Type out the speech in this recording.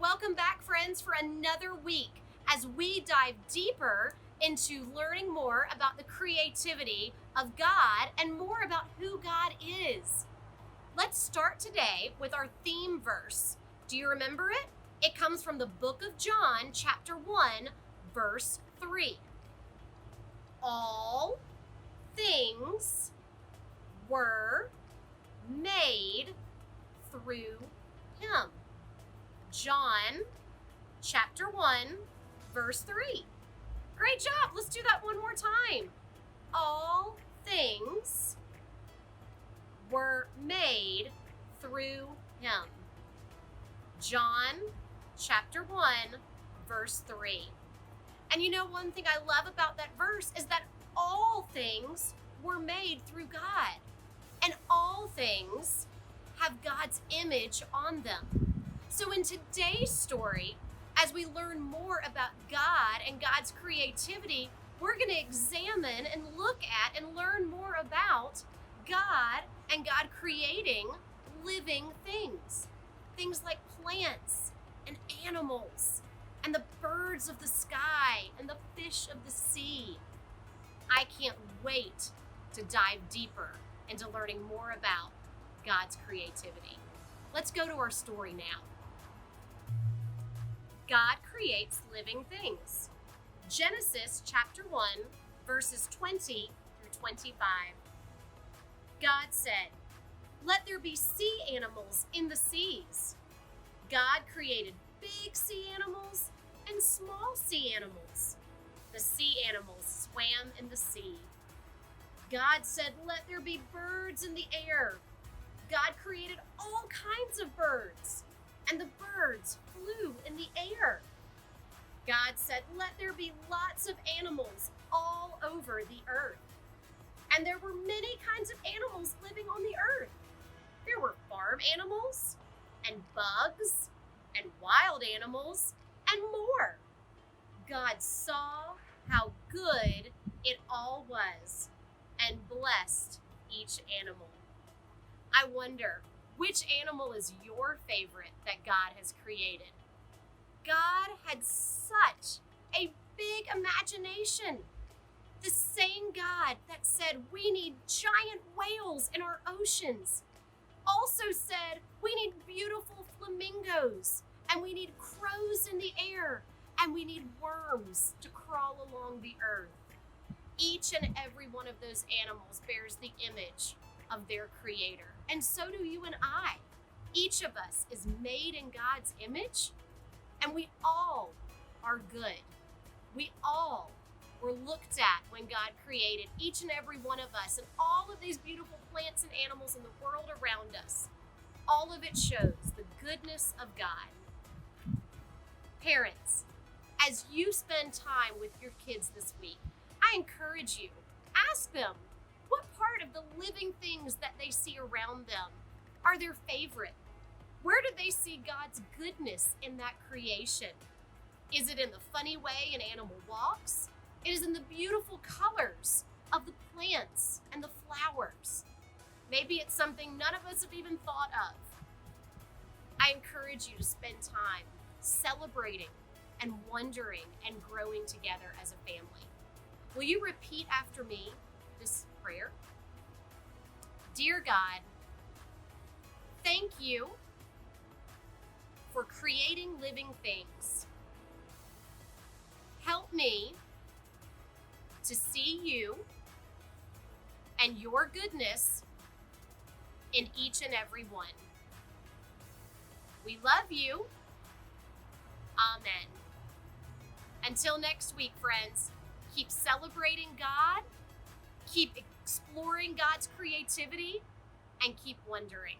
Welcome back, friends, for another week as we dive deeper into learning more about the creativity of God and more about who God is. Let's start today with our theme verse. Do you remember it? It comes from the book of John, chapter 1, verse 3. All things were made through him. John chapter 1, verse 3. Great job. Let's do that one more time. All things were made through him. John chapter 1, verse 3. And you know, one thing I love about that verse is that all things were made through God. And all things have God's image on them. So in today's story, as we learn more about God and God's creativity, we're going to examine and look at and learn more about God and God creating living things. Things like plants and animals and the birds of the sky and the fish of the sea. I can't wait to dive deeper into learning more about God's creativity. Let's go to our story now. God creates living things. Genesis chapter 1, verses 20 through 25. God said, "Let there be sea animals in the seas." God created big sea animals and small sea animals. The sea animals swam in the sea. God said, "Let there be birds in the air." God created all kinds of birds, and the birds flew in the air. God said, "Let there be lots of animals all over the earth." And there were many kinds of animals living on the earth. There were farm animals, and bugs, and wild animals, and more. God saw how good it all was and blessed each animal. I wonder, which animal is your favorite that God has created? God had such a big imagination. The same God that said we need giant whales in our oceans also said we need beautiful flamingos, and we need crows in the air, and we need worms to crawl along the earth. Each and every one of those animals bears the image of their creator. And so do you and I. Each of us is made in God's image, and we all are good. We all were looked at when God created each and every one of us, and all of these beautiful plants and animals in the world around us. All of it shows the goodness of God. Parents, as you spend time with your kids this week, I encourage you, ask them what part of the living things that they see around them are their favorite. Where do they see God's goodness in that creation? Is it in the funny way an animal walks? It is in the beautiful colors of the plants and the flowers. Maybe it's something none of us have even thought of. I encourage you to spend time celebrating and wondering and growing together as a family. Will you repeat after me this prayer? Dear God, thank you for creating living things. Help me to see you and your goodness in each and every one. We love you. Amen. Until next week, friends, keep celebrating God, keep exploring God's creativity, and keep wondering.